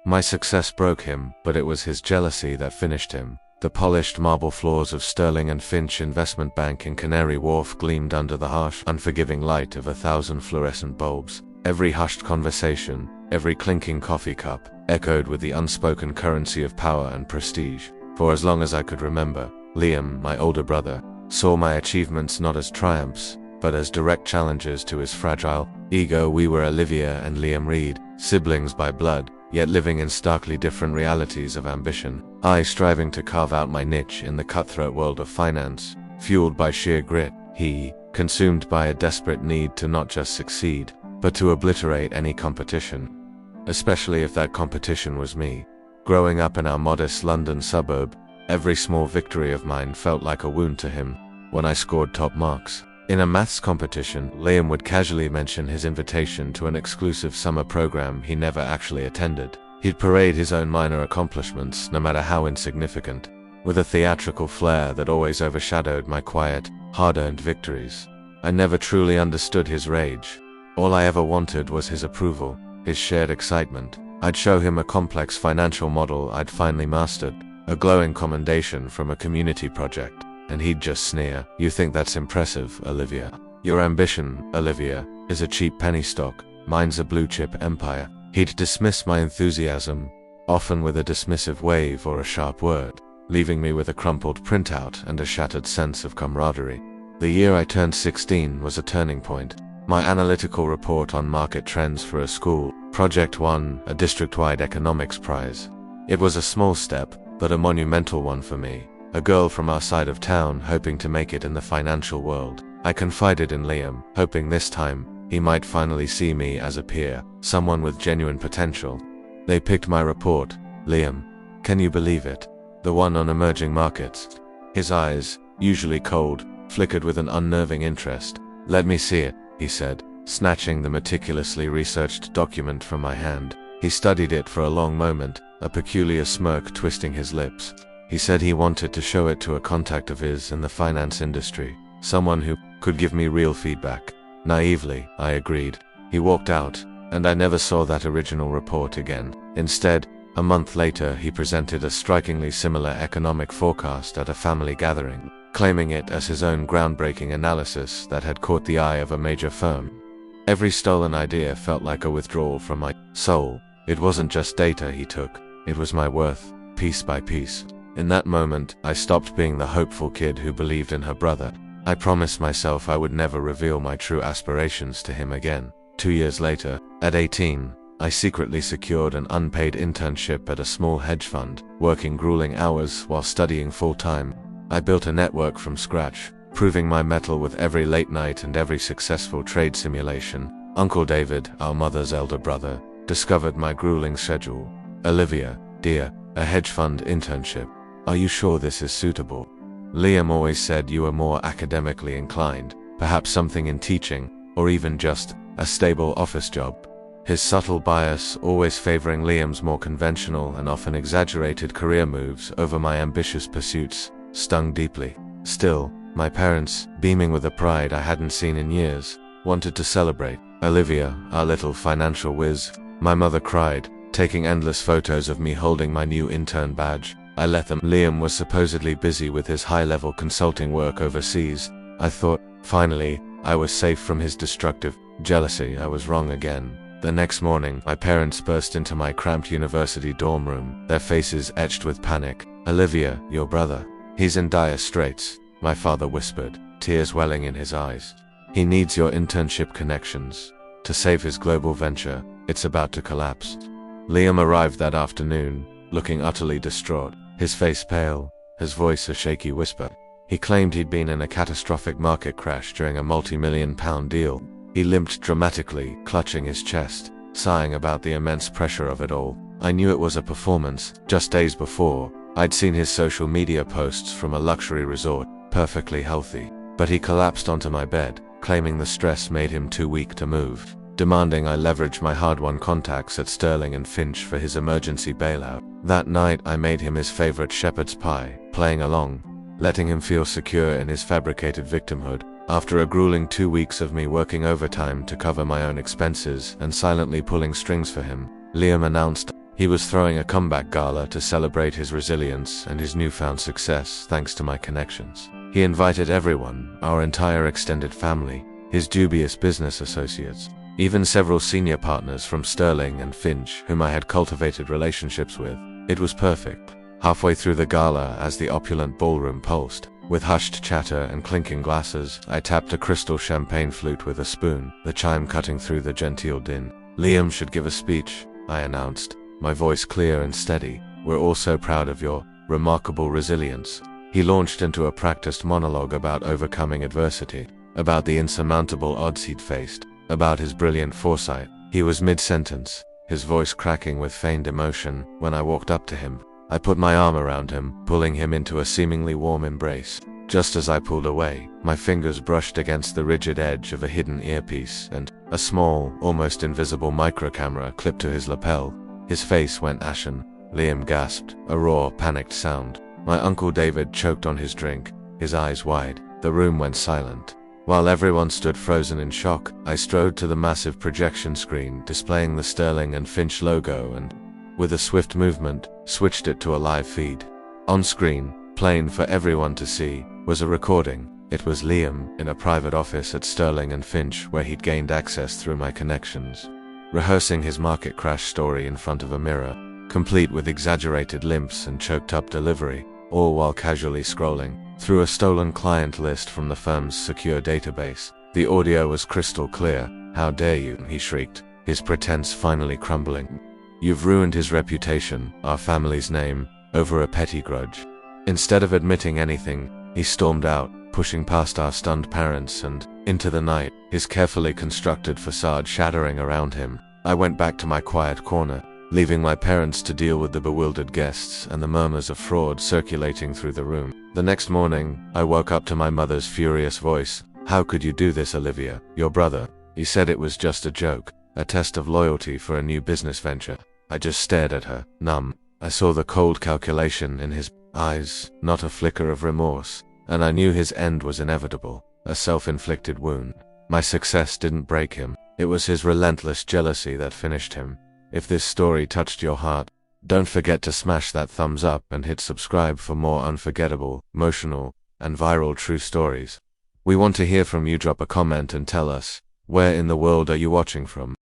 My success broke him, but it was his jealousy that finished him. The polished marble floors of Sterling and Finch Investment Bank in Canary Wharf gleamed under the harsh, unforgiving light of 1,000 fluorescent bulbs. Every hushed conversation, every clinking coffee cup, echoed with the unspoken currency of power and prestige. For as long as I could remember, Liam, my older brother, saw my achievements not as triumphs, but as direct challenges to his fragile ego. We were Olivia and Liam Reed, siblings by blood, yet living in starkly different realities of ambition. I striving to carve out my niche in the cutthroat world of finance, fueled by sheer grit. He, consumed by a desperate need to not just succeed, but to obliterate any competition. Especially if that competition was me. Growing up in our modest London suburb, every small victory of mine felt like a wound to him. When I scored top marks in a maths competition, Liam would casually mention his invitation to an exclusive summer program he never actually attended. He'd parade his own minor accomplishments, no matter how insignificant, with a theatrical flair that always overshadowed my quiet, hard-earned victories. I never truly understood his rage. All I ever wanted was his approval, his shared excitement. I'd show him a complex financial model I'd finally mastered, a glowing commendation from a community project, and he'd just sneer. "You think that's impressive, Olivia? Your ambition, Olivia, is a cheap penny stock. Mine's a blue-chip empire." He'd dismiss my enthusiasm, often with a dismissive wave or a sharp word, leaving me with a crumpled printout and a shattered sense of camaraderie. The year I turned 16 was a turning point. My analytical report on market trends for a school project won a district-wide economics prize. It was a small step, but a monumental one for me, a girl from our side of town hoping to make it in the financial world. I confided in Liam, hoping this time he might finally see me as a peer, someone with genuine potential. They picked my report. "Liam, can you believe it? The one on emerging markets." His eyes, usually cold, flickered with an unnerving interest. "Let me see it," he said, snatching the meticulously researched document from my hand. He studied it for a long moment, a peculiar smirk twisting his lips. He said he wanted to show it to a contact of his in the finance industry, someone who could give me real feedback. Naively, I agreed. He walked out, and I never saw that original report again. Instead, a month later, he presented a strikingly similar economic forecast at a family gathering, claiming it as his own groundbreaking analysis that had caught the eye of a major firm. Every stolen idea felt like a withdrawal from my soul. It wasn't just data he took, it was my worth, piece by piece. In that moment, I stopped being the hopeful kid who believed in her brother. I promised myself I would never reveal my true aspirations to him again. 2 years later, at 18, I secretly secured an unpaid internship at a small hedge fund, working grueling hours while studying full-time. I built a network from scratch, proving my mettle with every late night and every successful trade simulation. Uncle David, our mother's elder brother, discovered my grueling schedule. "Olivia, dear, a hedge fund internship. Are you sure this is suitable? Liam always said you were more academically inclined, perhaps something in teaching, or even just a stable office job." His subtle bias, always favoring Liam's more conventional and often exaggerated career moves over my ambitious pursuits, stung deeply. Still, my parents, beaming with a pride I hadn't seen in years, wanted to celebrate. "Olivia, our little financial whiz," my mother cried, taking endless photos of me holding my new intern badge. I let them. Liam was supposedly busy with his high-level consulting work overseas. I thought, finally, I was safe from his destructive jealousy. I was wrong again. The next morning, my parents burst into my cramped university dorm room, their faces etched with panic. "Olivia, your brother. He's in dire straits," my father whispered, tears welling in his eyes. "He needs your internship connections. To save his global venture, it's about to collapse." Liam arrived that afternoon, looking utterly distraught, his face pale, his voice a shaky whisper. He claimed he'd been in a catastrophic market crash during a multi-million-pound deal. He limped dramatically, clutching his chest, sighing about the immense pressure of it all. I knew it was a performance. Just days before, I'd seen his social media posts from a luxury resort, perfectly healthy. But he collapsed onto my bed, claiming the stress made him too weak to move, demanding I leverage my hard-won contacts at Sterling and Finch for his emergency bailout. That night, I made him his favorite shepherd's pie, playing along, letting him feel secure in his fabricated victimhood. After a grueling 2 weeks of me working overtime to cover my own expenses and silently pulling strings for him, Liam announced He was throwing a comeback gala to celebrate his resilience and his newfound success thanks to my connections. He invited everyone, our entire extended family, his dubious business associates, even several senior partners from Sterling and Finch whom I had cultivated relationships with. It was perfect. Halfway through the gala, as the opulent ballroom pulsed, with hushed chatter and clinking glasses, I tapped a crystal champagne flute with a spoon, the chime cutting through the genteel din. "Liam should give a speech," I announced, my voice clear and steady. "We're all so proud of your remarkable resilience." He launched into a practiced monologue about overcoming adversity, about the insurmountable odds he'd faced, about his brilliant foresight. He was mid-sentence, his voice cracking with feigned emotion, when I walked up to him. I put my arm around him, pulling him into a seemingly warm embrace. Just as I pulled away, my fingers brushed against the rigid edge of a hidden earpiece, and a small, almost invisible microcamera clipped to his lapel. His face went ashen. Liam gasped, a raw, panicked sound. My Uncle David choked on his drink, his eyes wide. The room went silent. While everyone stood frozen in shock, I strode to the massive projection screen displaying the Sterling and Finch logo and, with a swift movement, switched it to a live feed. On screen, plain for everyone to see, was a recording. It was Liam, in a private office at Sterling and Finch where he'd gained access through my connections, rehearsing his market crash story in front of a mirror, complete with exaggerated limps and choked-up delivery, all while casually scrolling through a stolen client list from the firm's secure database. The audio was crystal clear. "How dare you," he shrieked, his pretense finally crumbling. "You've ruined his reputation, our family's name, over a petty grudge." Instead of admitting anything, he stormed out, pushing past our stunned parents and into the night, his carefully constructed facade shattering around him. I went back to my quiet corner, leaving my parents to deal with the bewildered guests and the murmurs of fraud circulating through the room. The next morning, I woke up to my mother's furious voice. "How could you do this, Olivia? Your brother. He said it was just a joke, a test of loyalty for a new business venture." I just stared at her, numb. I saw the cold calculation in his eyes, not a flicker of remorse, and I knew his end was inevitable, a self-inflicted wound. My success didn't break him. It was his relentless jealousy that finished him. If this story touched your heart, don't forget to smash that thumbs up and hit subscribe for more unforgettable, emotional, and viral true stories. We want to hear from you. Drop a comment and tell us, where in the world are you watching from?